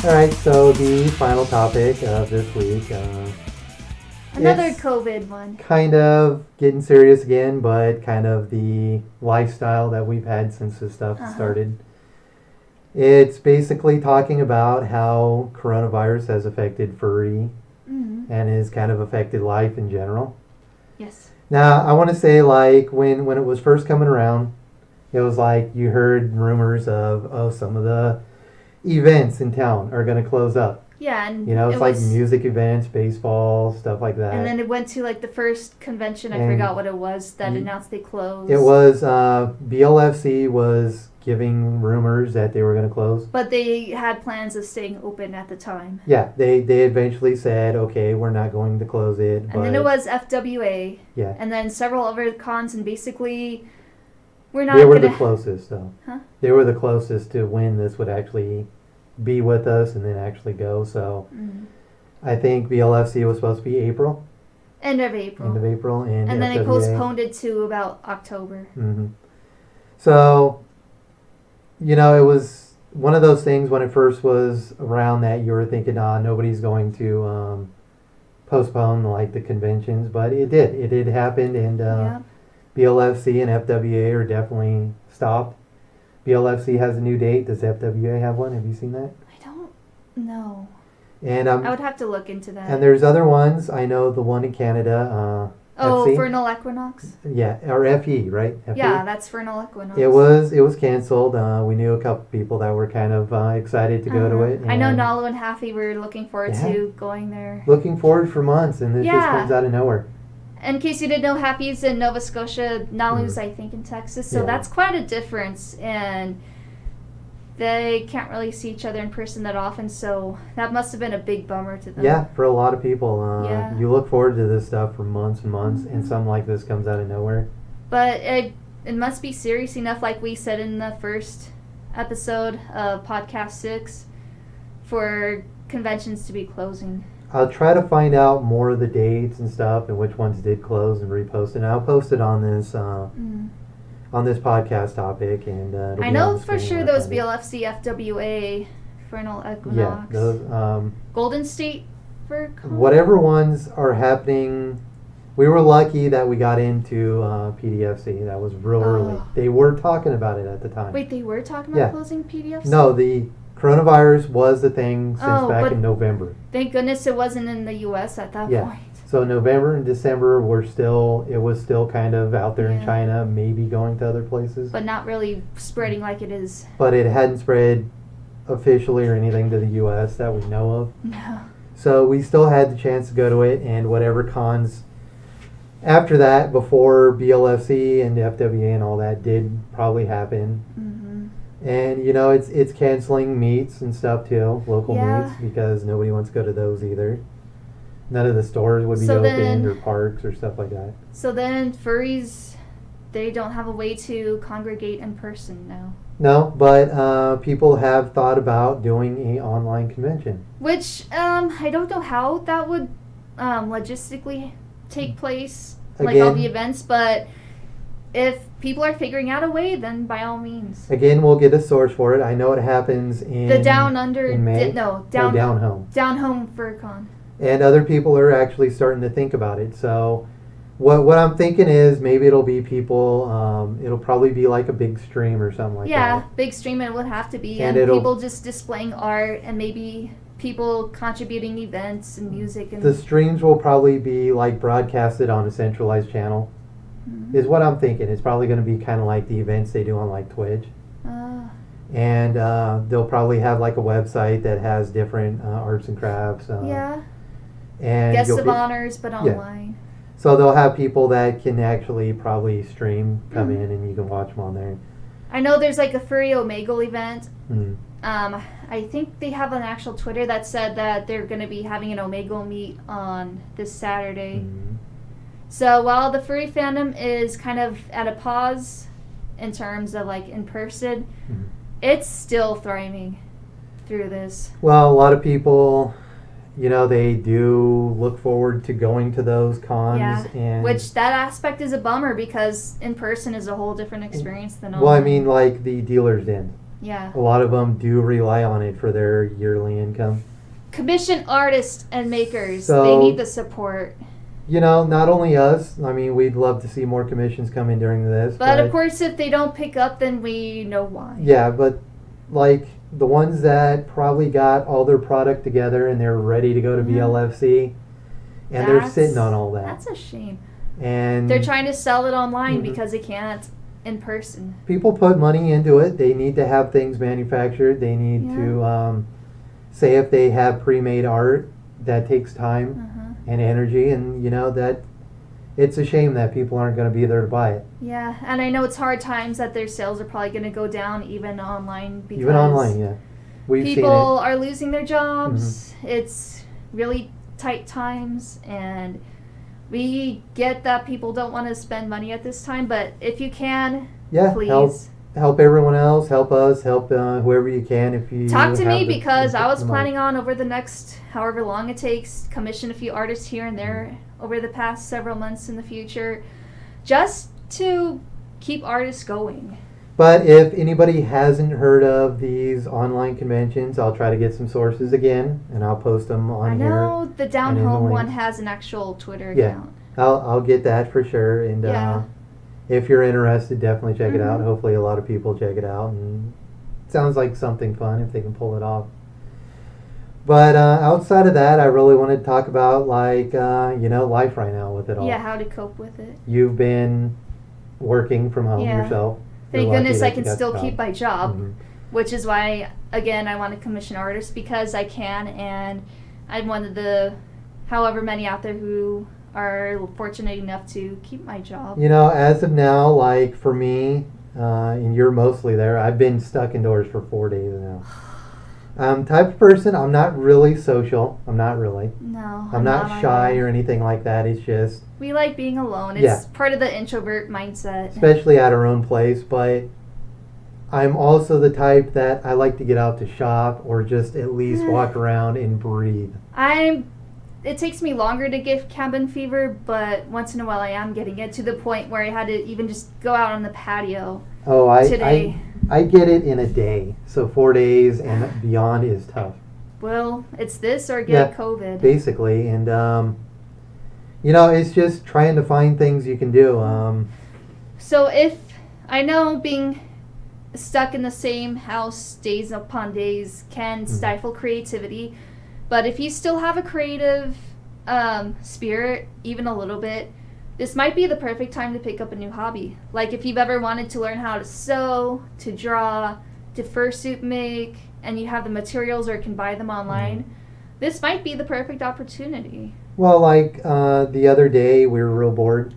Alright, so the final topic of this week. Another it's COVID one. kind of getting serious again, but kind of the lifestyle that we've had since this stuff started. It's basically talking about how coronavirus has affected furry and has kind of affected life in general. Yes. Now, I want to say, like, when it was first coming around, it was like you heard rumors of some of the events in town are going to close up. Yeah, and You know, it's like music events, baseball, stuff like that. And then it went to like the first convention. I forgot what it was that announced they closed. It was BLFC was giving rumors that they were going to close. But they had plans of staying open at the time. Yeah, they eventually said, okay, we're not going to close it. And then it was FWA. Yeah. And then several other cons, and basically we're not. They were the closest, though. Huh? They were the closest to when this would actually be with us and then actually go. So I think BLFC was supposed to be April. End of April. End of April. And then FWA. they postponed it to about October. So, you know, it was one of those things when it first was around that you were thinking, nobody's going to postpone like the conventions, but it did. It did happen, and BLFC and FWA are definitely stopped. BLFC has a new date. Does FWA have one? Have you seen that? I don't know. And I would have to look into that. And there's other ones. I know the one in Canada. FC? Vernal Equinox? Yeah, or FE, right? FE? Yeah, that's Vernal Equinox. It was canceled. We knew a couple people that were kind of excited to go to it. I know Nalu and Haffy were looking forward to going there. Looking forward for months, and it just comes out of nowhere. In case you didn't know, Happy's in Nova Scotia, Nalu's I think in Texas, so that's quite a difference, and they can't really see each other in person that often, so that must have been a big bummer to them. Yeah, for a lot of people. You look forward to this stuff for months and months, and something like this comes out of nowhere. But it must be serious enough, like we said in the first episode of Podcast 6, for conventions to be closing. I'll try to find out more of the dates and stuff and which ones did close and repost it. And I'll post it on this podcast topic. And I know for sure those BLFC, FWA, Vernal Equinox, those Golden State FurCon. Whatever ones are happening, we were lucky that we got into PDFC. That was real early. They were talking about it at the time. Wait, they were talking about closing PDFC? No, the coronavirus was the thing since back in November. Thank goodness it wasn't in the U.S. at that point. So November and December it was still kind of out there in China, maybe going to other places. But not really spreading like it is. But it hadn't spread officially or anything to the U.S. that we know of. No. So we still had the chance to go to it, and whatever cons after that, before BLFC and FWA and all that did probably happen. And, you know, it's canceling meets and stuff, too, local meets, because nobody wants to go to those either. None of the stores would be open, or parks, or stuff like that. So then furries, they don't have a way to congregate in person now. No, but people have thought about doing an online convention. Which, I don't know how that would logistically take place, like all the events, but if people are figuring out a way, then by all means. Again, we'll get a source for it. I know it happens in the Down Under. In May. Down Home. Down Home FurCon. And other people are actually starting to think about it. So, what I'm thinking is maybe it'll be people. It'll probably be like a big stream or something like that. Yeah, big stream it would have to be, and people just displaying art, and maybe people contributing events and music. And the streams will probably be like broadcasted on a centralized channel. Is what I'm thinking. It's probably going to be kind of like the events they do on like Twitch. And they'll probably have like a website that has different arts and crafts. And guests of honors, but online. So they'll have people that can actually probably stream, come in, and you can watch them on there. I know there's like a Furry Omegle event. I think they have an actual Twitter that said that they're going to be having an Omegle meet on this Saturday. So while the furry fandom is kind of at a pause in terms of like in person, it's still thriving through this. Well, a lot of people, they do look forward to going to those cons. Yeah, and which that aspect is a bummer because in person is a whole different experience than online. Well, I mean, like the dealers den. Yeah. A lot of them do rely on it for their yearly income. Commission artists and makers, So, they need the support. Not only us. I mean, we'd love to see more commissions come in during this. But of course, if they don't pick up, then we know why. Yeah, but like the ones that probably got all their product together and they're ready to go to BLFC, and they're sitting on all that. That's a shame. And they're trying to sell it online because they can't in person. People put money into it. They need to have things manufactured. They need to say if they have pre-made art, that takes time and energy, and that it's a shame that people aren't going to be there to buy it. Yeah, and I know it's hard times that their sales are probably going to go down even online because We've people seen it. are losing their jobs. It's really tight times, and we get that people don't want to spend money at this time, but if you can, please help everyone else, help us, help whoever you can. If you talk to me, because I was planning on over the next however long it takes, commission a few artists here and there over the past several months in the future, just to keep artists going. But if anybody hasn't heard of these online conventions, I'll try to get some sources again, and I'll post them on here. I know the Down Home one has an actual Twitter account. I'll get that for sure. And if you're interested, definitely check it out. Hopefully a lot of people check it out. And it sounds like something fun if they can pull it off. But outside of that, I really wanted to talk about life right now with it all. Yeah, how to cope with it. You've been working from home yourself. Thank goodness I can still keep my job, which is why, again, I want to commission artists because I can, and I'm one of the however many out there who are fortunate enough to keep my job. As of now, like for me, and you're mostly there, I've been stuck indoors for 4 days now. Type of person, I'm not really social. I'm not really. No. I'm not shy or anything like that. It's just... we like being alone. It's part of the introvert mindset. Especially at our own place, but I'm also the type that I like to get out to shop or just at least walk around and breathe. It takes me longer to get cabin fever, but once in a while I am getting it to the point where I had to even just go out on the patio today. I get it in a day, so 4 days and beyond is tough. Well, it's this or get COVID. Basically, and it's just trying to find things you can do. So if I know being stuck in the same house days upon days can stifle creativity, but if you still have a creative spirit, even a little bit, this might be the perfect time to pick up a new hobby. Like if you've ever wanted to learn how to sew, to draw, to fursuit make, and you have the materials or can buy them online, this might be the perfect opportunity. Well, like the other day we were real bored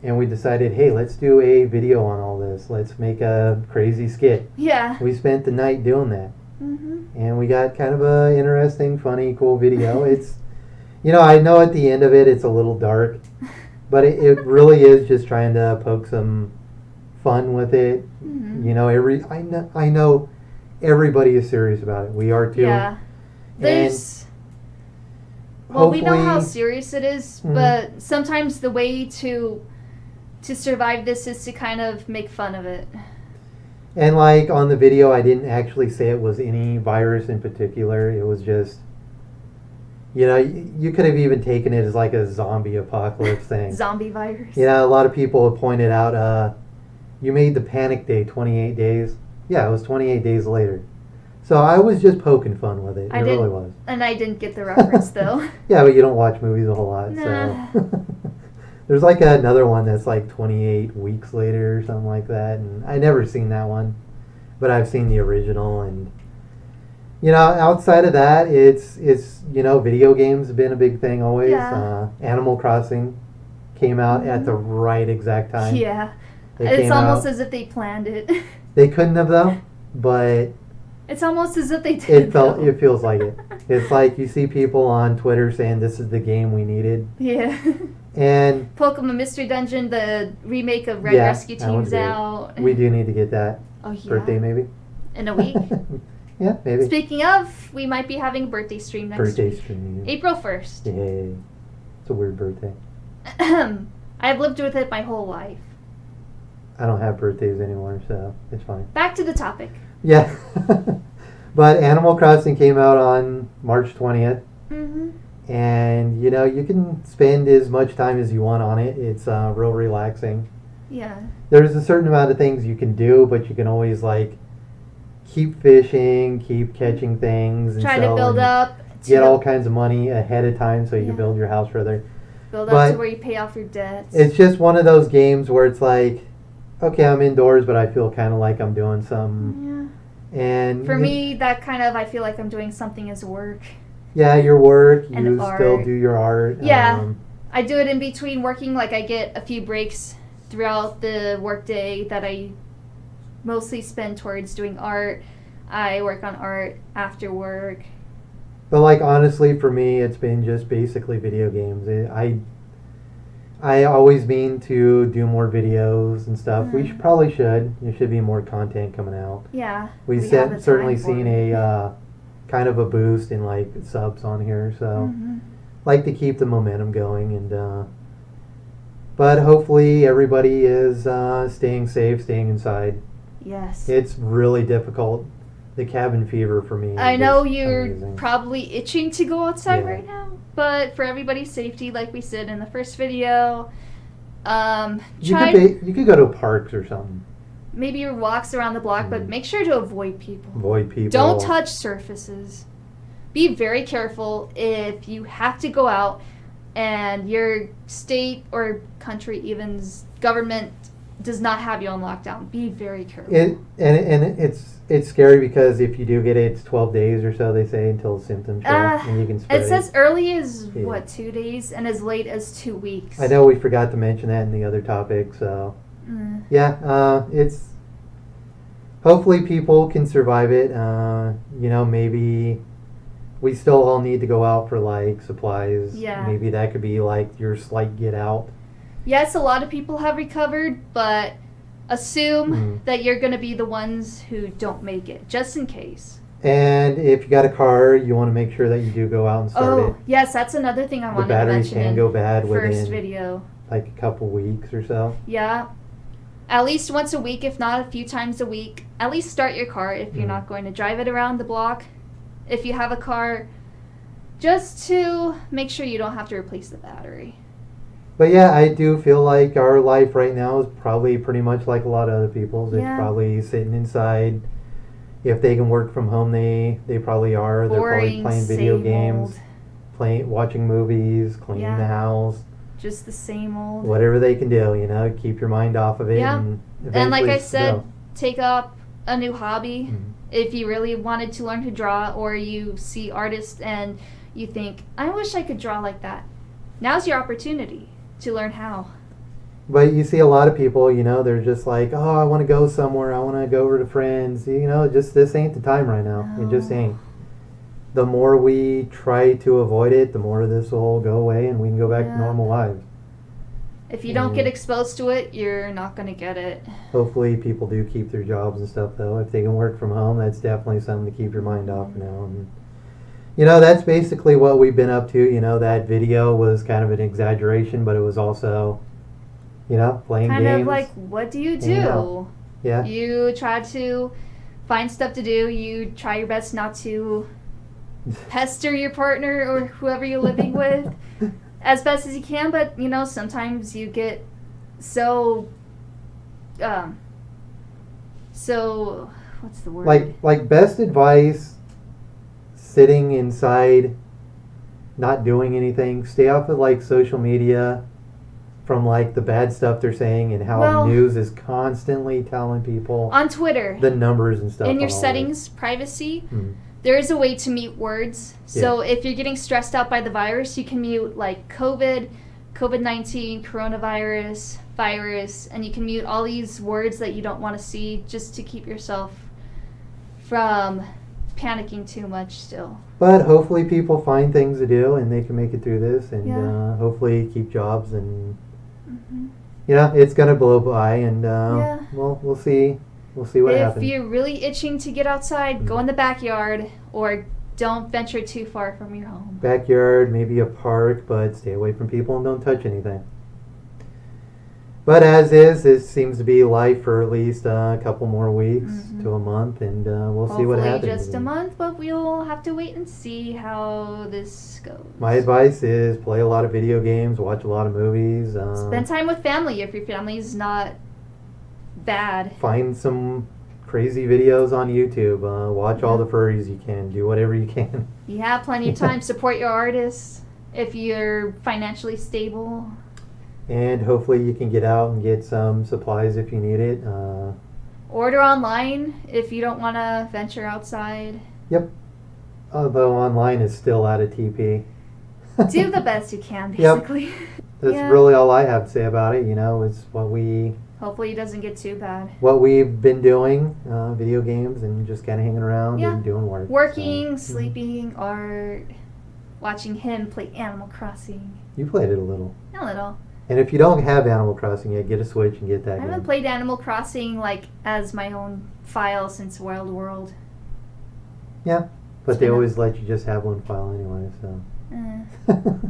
and we decided, hey, let's do a video on all this. Let's make a crazy skit. Yeah. We spent the night doing that. And we got kind of a interesting, funny, cool video. It's, I know at the end of it it's a little dark. But it really is just trying to poke some fun with it. I know everybody is serious about it. We are too. Yeah. We know how serious it is, but sometimes the way to survive this is to kind of make fun of it. And like on the video, I didn't actually say it was any virus in particular. It was just... you could have even taken it as like a zombie apocalypse thing. Zombie virus. A lot of people have pointed out, you made the panic day 28 days. Yeah, it was 28 days later. So I was just poking fun with it. It really was. And I didn't get the reference, though. Yeah, but you don't watch movies a whole lot, nah. So... There's like another one that's like 28 weeks later or something like that. And I never seen that one. But I've seen the original and... outside of that, it's video games have been a big thing always. Yeah. Animal Crossing came out at the right exact time. Yeah. It's almost as if they planned it. They couldn't have, though, but... it's almost as if they did. It feels like it. It's like you see people on Twitter saying this is the game we needed. Yeah. And... Pokemon Mystery Dungeon, the remake of Red Rescue Team's out. We do need to get that. Oh, yeah. Birthday, maybe? In a week? Yeah, maybe. Speaking of, we might be having a birthday stream next Birthday week. stream. April 1st. Yay. It's a weird birthday. I've lived with it my whole life. I don't have birthdays anymore, so it's fine. Back to the topic. Yeah. But Animal Crossing came out on March 20th. Mm-hmm. And, you know, you can spend as much time as you want on it. It's real relaxing. Yeah. There's a certain amount of things you can do, but you can always, like, keep fishing, keep catching things. And Try to build up. Get all kinds of money ahead of time so you can build your house further. Build up to where you pay off your debts. It's just one of those games where it's like, okay, I'm indoors, but I feel kind of like I'm doing something. Yeah. And for me, that kind of, I feel like I'm doing something as work. Yeah, your work, and you art. Still do your art. Yeah, I do it in between working. Like, I get a few breaks throughout the workday that I mostly spend towards doing art. I work on art after work. But, like, honestly, for me, it's been just basically video games. I always mean to do more videos and stuff. We probably should. There should be more content coming out. Yeah. We've certainly seen a kind of a boost in, like, subs on here. So, like to keep the momentum going. And but hopefully everybody is staying safe, staying inside. Yes. It's really difficult. The cabin fever for me. I know you're probably itching to go outside right now. But for everybody's safety, like we said in the first video, you could go to parks or something. Maybe your walks around the block, but make sure to avoid people. Avoid people. Don't touch surfaces. Be very careful if you have to go out and your state or country, even's government, does not have you on lockdown. Be very careful. It's scary because if you do get it, it's 12 days or so, they say, until symptoms show, and you can spread it. It says early as, 2 days, and as late as 2 weeks. I know we forgot to mention that in the other topic, so... it's... Hopefully people can survive it. You know, maybe we still all need to go out for, like, supplies. Yeah. Maybe that could be, like, your slight get out. Yes, a lot of people have recovered, but... assume that you're going to be the ones who don't make it, just in case. And if you got a car, you want to make sure that you do go out and start it. Oh, yes, that's another thing I wanted to mention. The batteries can go bad first video. Like a couple weeks or so. Yeah. At least once a week, if not a few times a week. At least start your car if you're not going to drive it around the block. If you have a car, just to make sure you don't have to replace the battery. But yeah, I do feel like our life right now is probably pretty much like a lot of other people's. It's probably sitting inside. If they can work from home, they probably are. They're probably playing video games, watching movies, cleaning the house. Just the same old. Whatever they can do, you know, keep your mind off of it. Yeah. And like I said, go. Take up a new hobby. If you really wanted to learn to draw, or you see artists and you think, I wish I could draw like that. Now's your opportunity to learn how. But you see a lot of people, you know, they're just like, oh, I want to go somewhere. I want to go over to friends. You know, just this ain't the time right now. No. It just ain't. The more we try to avoid it, the more this will go away and we can go back to normal lives. If you don't get exposed to it, you're not going to get it. Hopefully people do keep their jobs and stuff, though. If they can work from home, that's definitely something to keep your mind off now. And, you know, that's basically what we've been up to. You know, that video was kind of an exaggeration, but it was also, you know, playing games. Kind of like, what do you do? Yeah. You try to find stuff to do. You try your best not to pester your partner or whoever you're living with as best as you can. But, you know, sometimes you get so what's the word? Like best advice, sitting inside, not doing anything. Stay off of, like, social media from, like, the bad stuff they're saying and how news is constantly telling people on Twitter the numbers and stuff. In your settings, privacy, there is a way to mute words. So if you're getting stressed out by the virus, you can mute, like, COVID-19, coronavirus, virus, and you can mute all these words that you don't want to see, just to keep yourself from panicking too much still. But hopefully people find things to do and they can make it through this, and hopefully keep jobs, and you know, it's gonna blow by, and we'll see we'll see what happens. If you're really itching to get outside, go in the backyard or don't venture too far from your home. Backyard, maybe a park, but stay away from people and don't touch anything. But as is, it seems to be life for at least a couple more weeks to a month, and we'll see what happens. Hopefully just a month, but we'll have to wait and see how this goes. My advice is play a lot of video games, watch a lot of movies. Spend time with family if your family's not bad. Find some crazy videos on YouTube. Watch all the furries you can. Do whatever you can. You have plenty of time. Support your artists if you're financially stable. And hopefully you can get out and get some supplies if you need it. Order online if you don't want to venture outside. Yep. Although online is still out of TP. Do the best you can, basically. Yep. That's really all I have to say about it. It's what we... Hopefully it doesn't get too bad. What we've been doing, video games and just kind of hanging around and doing work. Working, sleeping, art, watching him play Animal Crossing. You played it a little. A little. And if you don't have Animal Crossing yet, get a Switch and get that game. I haven't played Animal Crossing as my own file since Wild World. Yeah, but they always let you just have one file anyway, so.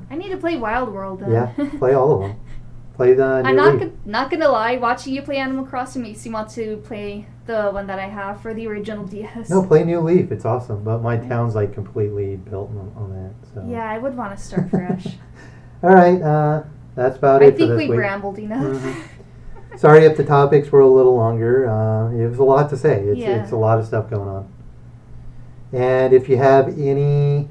I need to play Wild World then. Yeah, play all of them. Play the new I'm not gonna lie, watching you play Animal Crossing makes me want to play the one that I have for the original DS. No, play New Leaf. It's awesome, but my town's completely built on that. So. Yeah, I would want to start fresh. All right, that's about it for this week. I think we rambled enough. Sorry if the topics were a little longer. It was a lot to say. It's a lot of stuff going on. And if you have any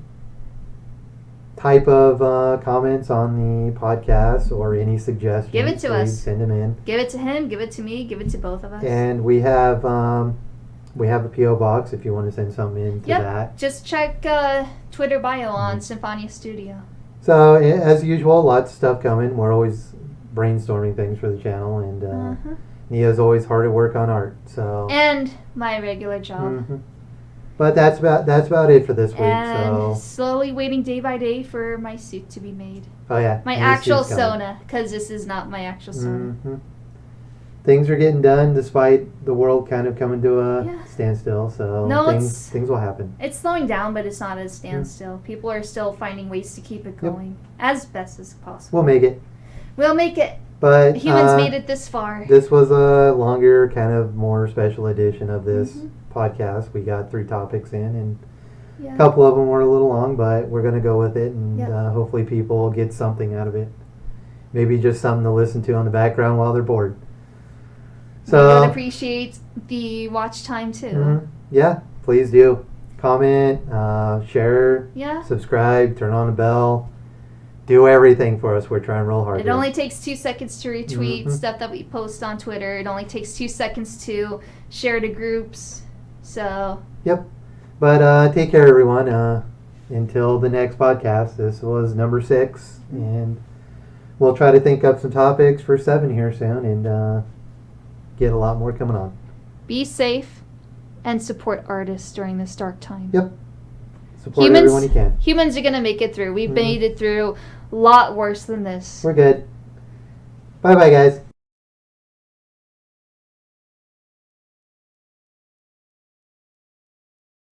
type of comments on the podcast or any suggestions, give it to us. Send them in. Give it to him. Give it to me. Give it to both of us. And we have a PO box if you want to send something in to that. Just check Twitter bio on Symphonia Studio. So as usual, lots of stuff coming. We're always brainstorming things for the channel, and Nia's always hard at work on art. So and my regular job. But that's about it for this week. And slowly waiting day by day for my suit to be made. Oh yeah, my actual Sona, because this is not my actual Sona. Things are getting done despite the world kind of coming to a standstill. So things will happen. It's slowing down, but it's not a standstill. People are still finding ways to keep it going as best as possible. We'll make it. We'll make it. But humans made it this far. This was a longer, kind of more special edition of this podcast. We got 3 topics in, and a couple of them were a little long, but we're going to go with it, and hopefully people will get something out of it. Maybe just something to listen to on the background while they're bored. So I would appreciate the watch time too. Yeah, please do. Comment, share, subscribe, turn on the bell. Do everything for us. We're trying real hard. It only takes 2 seconds to retweet stuff that we post on Twitter. It only takes 2 seconds to share to groups. So. Yep. But take care, everyone. Until the next podcast. This was number 6, and we'll try to think up some topics for 7 here soon, and get a lot more coming on. Be safe and support artists during this dark time. Yep. Support everyone you can. Humans are gonna make it through. We've made it through a lot worse than this. We're good. Bye-bye, guys.